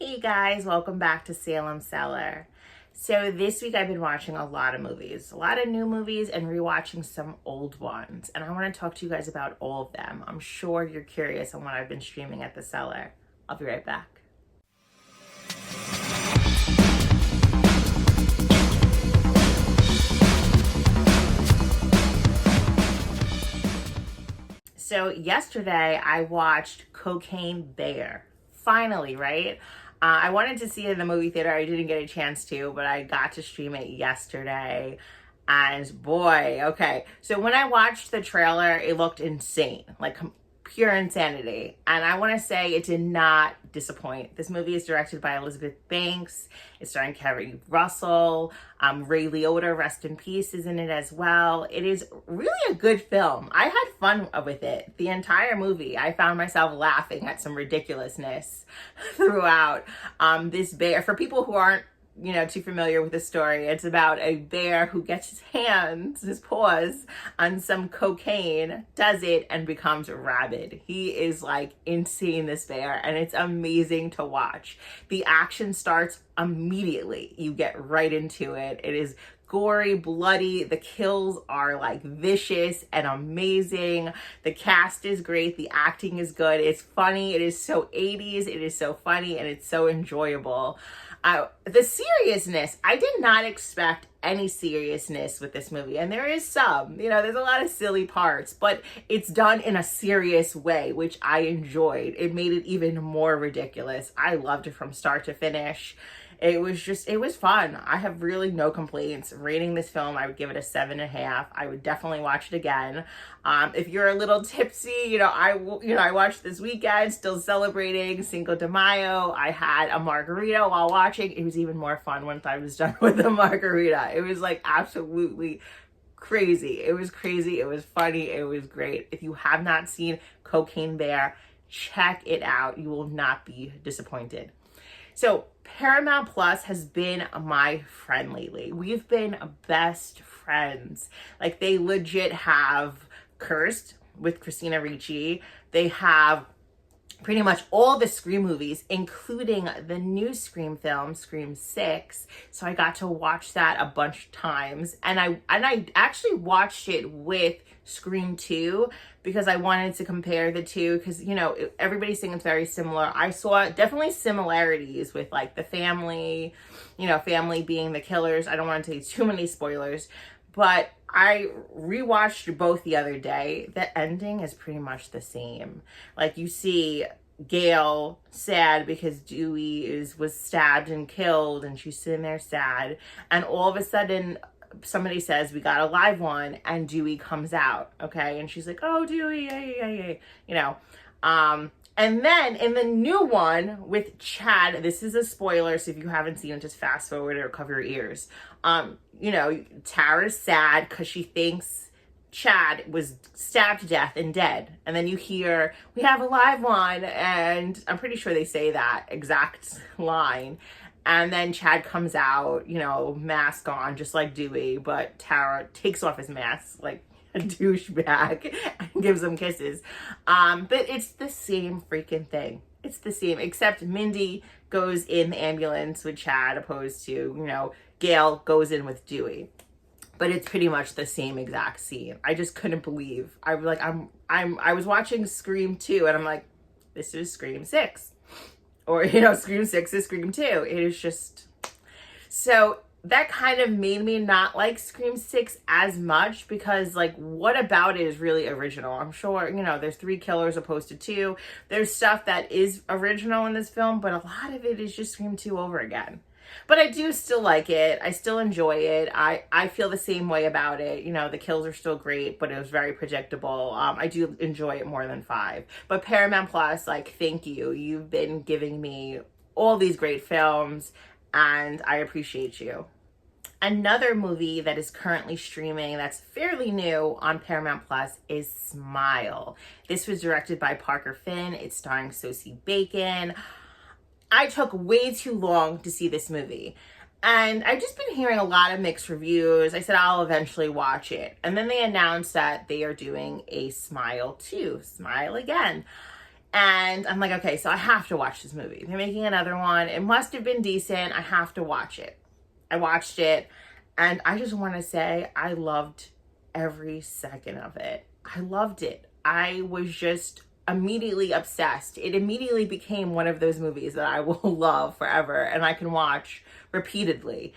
Hey guys, welcome back to Salem, Cellar. So this week I've been watching a lot of movies, a lot of new movies and rewatching some old ones. And I want to talk to you guys about all of them. I'm sure you're curious on what I've been streaming at the Cellar. I'll be right back. So yesterday I watched Cocaine Bear. Finally, right? I wanted to see it in the movie theater. I didn't get a chance to, but I got to stream it yesterday. And boy, okay. So when I watched the trailer, it looked insane, like pure insanity. And I want to say it did not disappoint. This movie is directed by Elizabeth Banks. It's starring Kerry Russell. Ray Liotta, rest in peace, is in it as well. It is really a good film. I had fun with it. The entire movie, I found myself laughing at some ridiculousness throughout. This bear, for people who aren't too familiar with the story, it's about a bear who gets his paws on some cocaine, does it, and becomes rabid. He is like insane, this bear, and it's amazing to watch. The action starts immediately. You get right into it. It is gory, bloody. The kills are like vicious and amazing. The cast is great. The acting is good. It's funny. It is so 80s. It is so funny, and it's so enjoyable. The seriousness, I did not expect any seriousness with this movie, and there is some, there's a lot of silly parts, but it's done in a serious way, which I enjoyed. It made it even more ridiculous. I loved it from start to finish. It was fun. I have really no complaints. Rating this film, I would give it a 7.5. I would definitely watch it again. If you're a little tipsy, I watched this weekend, still celebrating Cinco de Mayo. I had a margarita while watching. It was even more fun once I was done with the margarita. It was like absolutely crazy. It was crazy. It was funny. It was great. If you have not seen Cocaine Bear, check it out. You will not be disappointed. So Paramount Plus has been my friend lately. We've been best friends. Like, they legit have Cursed with Christina Ricci. They have pretty much all the Scream movies, including the new Scream film, Scream 6. So I got to watch that a bunch of times. And I actually watched it with Scream 2 because I wanted to compare the two, because everybody's saying it's very similar. I saw definitely similarities with like the family, family being the killers. I don't want to tell you too many spoilers, but I rewatched both the other day. The ending is pretty much the same. Like, you see Gail sad because Dewey was stabbed and killed, and she's sitting there sad, and all of a sudden somebody says, "We got a live one," and Dewey comes out, okay? And she's like, "Oh, Dewey, yay. And then in the new one with Chad, this is a spoiler, so if you haven't seen it, just fast forward or cover your ears. Tara's sad because she thinks Chad was stabbed to death and dead. And then you hear, "We have a live one," and I'm pretty sure they say that exact line. And then Chad comes out, mask on, just like Dewey, but Tara takes off his mask like a douchebag and gives him kisses. But it's the same freaking thing. It's the same, except Mindy goes in the ambulance with Chad, opposed to, Gail goes in with Dewey. But it's pretty much the same exact scene. I just couldn't believe. I was watching Scream 2, and I'm like, this is Scream 6. Or, Scream 6 is Scream 2. It is just... So that kind of made me not like Scream 6 as much, because, like, what about it is really original? I'm sure, there's 3 killers opposed to 2. There's stuff that is original in this film, but a lot of it is just Scream 2 over again. But I do still like it. I still enjoy it. I feel the same way about it. The kills are still great, but it was very predictable. I do enjoy it more than 5. But Paramount Plus, like, thank you. You've been giving me all these great films, and I appreciate you. Another movie that is currently streaming that's fairly new on Paramount Plus is Smile. This was directed by Parker Finn. It's starring Sosie Bacon. I took way too long to see this movie, and I've just been hearing a lot of mixed reviews. I said I'll eventually watch it, and then they announced that they are doing a Smile 2, Smile Again. And I'm like, okay, so I have to watch this movie. They're making another one. It must have been decent. I have to watch it. I watched it, and I just want to say I loved every second of it. I loved it. I was just immediately obsessed. It immediately became one of those movies that I will love forever and I can watch repeatedly.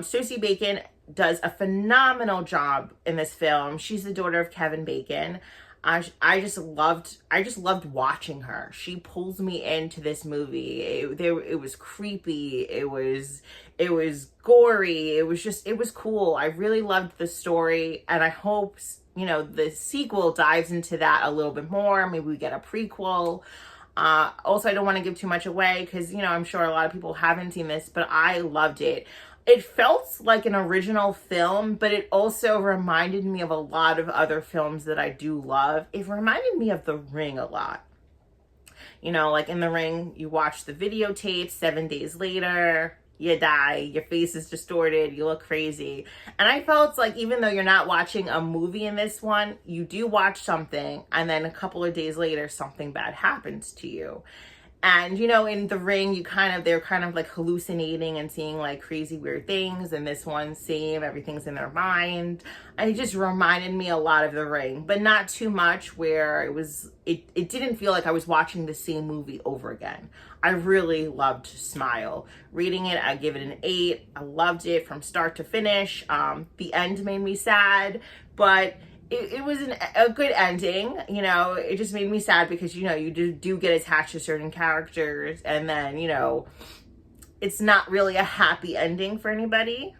Sosie Bacon does a phenomenal job in this film. She's the daughter of Kevin Bacon. I just loved watching her. She pulls me into this movie. It was creepy. It was gory. It was cool. I really loved the story, and I hope, you know, the sequel dives into that a little bit more. Maybe we get a prequel. Also, I don't want to give too much away because, you know, I'm sure a lot of people haven't seen this, but I loved it. It felt like an original film, but it also reminded me of a lot of other films that I do love. It reminded me of The Ring a lot. You know, like in The Ring, you watch the videotape, 7 days later, you die, your face is distorted, you look crazy. And I felt like even though you're not watching a movie in this one, you do watch something, and then a couple of days later, something bad happens to you. And, you know, in The Ring, they're kind of like hallucinating and seeing like crazy weird things. And this one, same, everything's in their mind. And it just reminded me a lot of The Ring, but not too much where it didn't feel like I was watching the same movie over again. I really loved Smile. Reading it, I give it an 8. I loved it from start to finish. The end made me sad, but it was a good ending. You know, it just made me sad because, you know, you do get attached to certain characters, and then, you know, it's not really a happy ending for anybody.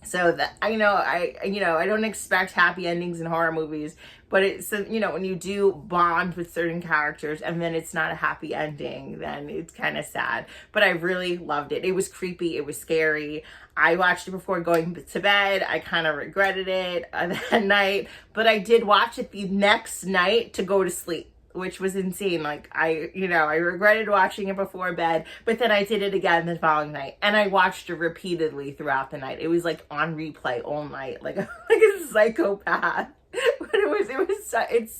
So that, I don't expect happy endings in horror movies, but it's, you know, when you do bond with certain characters and then it's not a happy ending, then it's kind of sad. But I really loved it. It was creepy. It was scary. I watched it before going to bed. I kind of regretted it that night, but I did watch it the next night to go to sleep, which was insane. Like, I regretted watching it before bed, but then I did it again the following night, and I watched it repeatedly throughout the night. It was like on replay all night, like a psychopath. But it's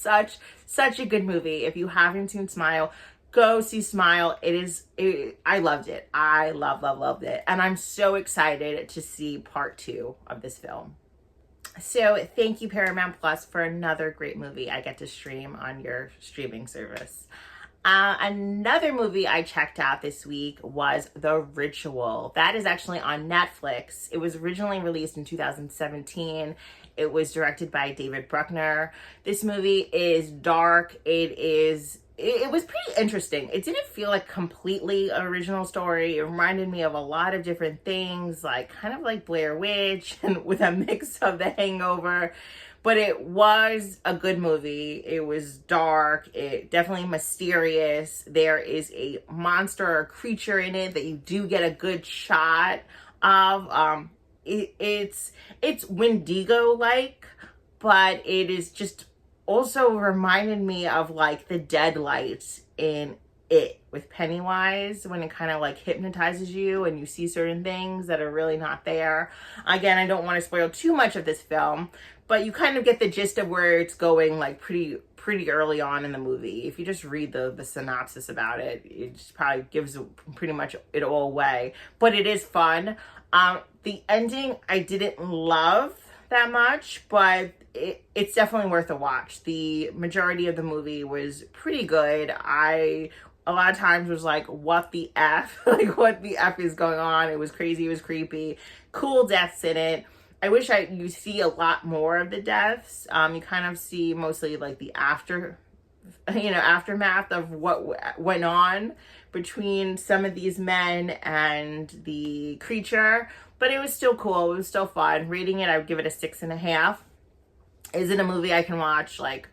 such a good movie. If you haven't seen Smile, go see Smile. I loved it. I loved it. And I'm so excited to see part 2 of this film. So thank you, Paramount Plus, for another great movie I get to stream on your streaming service. Another movie I checked out this week was The Ritual. That is actually on Netflix. It was originally released in 2017. It was directed by David Bruckner. This movie is dark. It was pretty interesting. It didn't feel like completely original story. It reminded me of a lot of different things, like kind of like Blair Witch and with a mix of The Hangover. But it was a good movie. It was dark. It definitely mysterious. There is a monster or creature in it that you do get a good shot of. It's Wendigo-like, but it is just also reminded me of like the dead lights in It with Pennywise, when it kind of like hypnotizes you and you see certain things that are really not there. Again, I don't want to spoil too much of this film, but you kind of get the gist of where it's going like pretty early on in the movie. If you just read the synopsis about it, it just probably gives pretty much it all away. But it is fun. The ending I didn't love that much, but it's definitely worth a watch. The majority of the movie was pretty good. A lot of times was like, what the F? Like, what the F is going on? It was crazy. It was creepy. Cool deaths in it. I wish you see a lot more of the deaths. You kind of see mostly like the aftermath of what went on between some of these men and the creature. But it was still cool. It was still fun. Rating it, I would give it a 6.5. Is it a movie I can watch like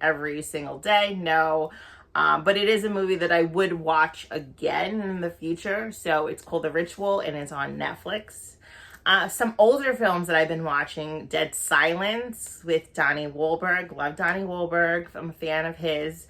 every single day? No. But it is a movie that I would watch again in the future. So it's called The Ritual, and it's on Netflix. Some older films that I've been watching: Dead Silence with Donnie Wahlberg. Love Donnie Wahlberg. I'm a fan of his.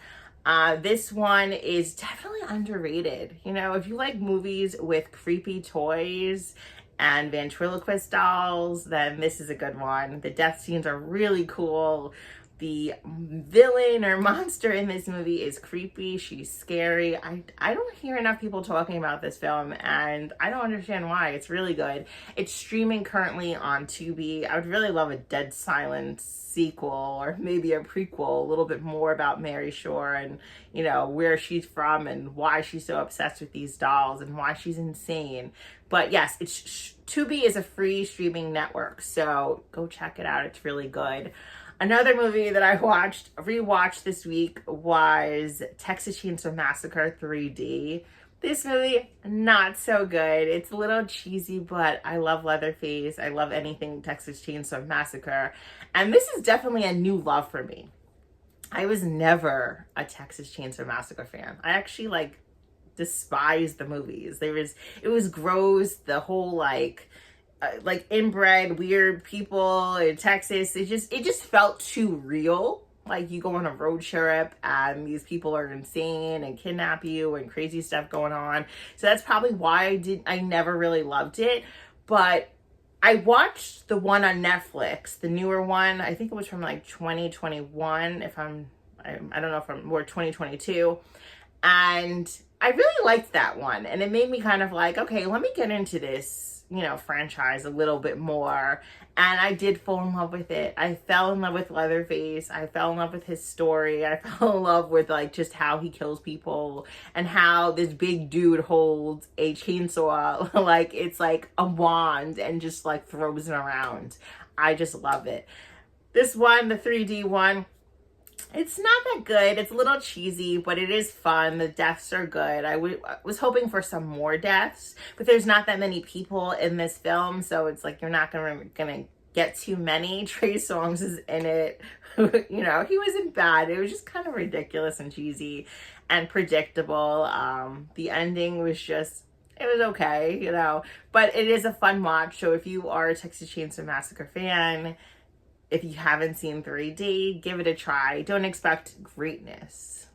This one is definitely underrated. You know, if you like movies with creepy toys and ventriloquist dolls, then this is a good one. The death scenes are really cool. The villain or monster in this movie is creepy. She's scary. I don't hear enough people talking about this film, and I don't understand why. It's really good. It's streaming currently on Tubi. I would really love a Dead Silence sequel, or maybe a prequel, a little bit more about Mary Shore and, you know, where she's from and why she's so obsessed with these dolls and why she's insane. But yes, Tubi is a free streaming network, so go check it out. It's really good. Another movie that I rewatched this week was Texas Chainsaw Massacre 3D. This movie, not so good. It's a little cheesy, but I love Leatherface. I love anything Texas Chainsaw Massacre. And this is definitely a new love for me. I was never a Texas Chainsaw Massacre fan. I actually despised the movies. It was gross. The whole inbred weird people in Texas. It just felt too real. Like you go on a road trip and these people are insane and kidnap you and crazy stuff going on. So that's probably why I never really loved it. But I watched the one on Netflix, the newer one. I think it was from 2021, I don't know if I'm more 2022. And I really liked that one. And it made me kind of okay, let me get into this, franchise a little bit more. And I did fall in love with it. I fell in love with Leatherface. I fell in love with his story. I fell in love with just how he kills people and how this big dude holds a chainsaw it's like a wand and just throws it around. I just love it. This one, the 3D one, it's not that good. It's a little cheesy, but it is fun. The deaths are good. I was hoping for some more deaths, but there's not that many people in this film, so it's you're not gonna get too many. Trey Songz is in it. He wasn't bad. It was just kind of ridiculous and cheesy and predictable. The ending was just, it was okay, but it is a fun watch. So if you are a Texas Chainsaw Massacre fan, if you haven't seen 3D, give it a try. Don't expect greatness.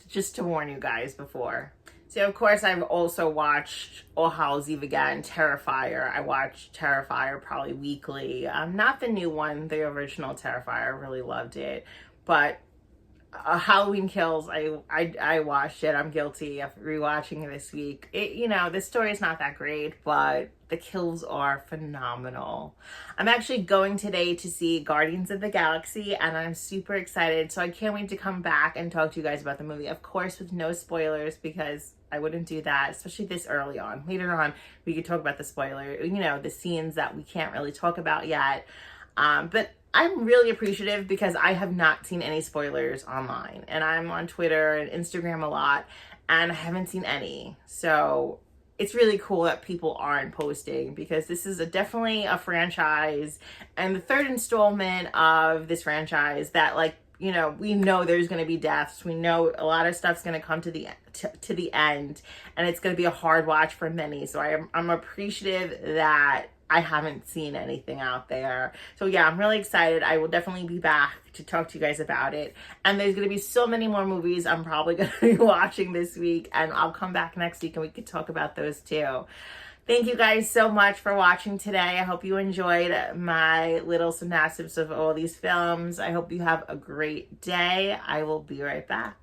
Just to warn you guys before. So of course I've also watched All Hallows Eve again, Terrifier. I watch Terrifier probably weekly. Not the new one, the original Terrifier. I really loved it. But Halloween Kills, I watched it. I'm guilty of rewatching it this week. The story is not that great, but the kills are phenomenal. I'm actually going today to see Guardians of the Galaxy, and I'm super excited. So I can't wait to come back and talk to you guys about the movie. Of course, with no spoilers, because I wouldn't do that, especially this early on. Later on, we could talk about the spoiler, the scenes that we can't really talk about yet. But I'm really appreciative because I have not seen any spoilers online, and I'm on Twitter and Instagram a lot, and I haven't seen any. So it's really cool that people aren't posting, because this is definitely a franchise and the third installment of this franchise that we know there's going to be deaths. We know a lot of stuff's going to come to the end, and it's going to be a hard watch for many. So I'm appreciative that I haven't seen anything out there. So yeah, I'm really excited. I will definitely be back to talk to you guys about it. And there's going to be so many more movies I'm probably going to be watching this week, and I'll come back next week and we can talk about those too. Thank you guys so much for watching today. I hope you enjoyed my little synopsis of all these films. I hope you have a great day. I will be right back.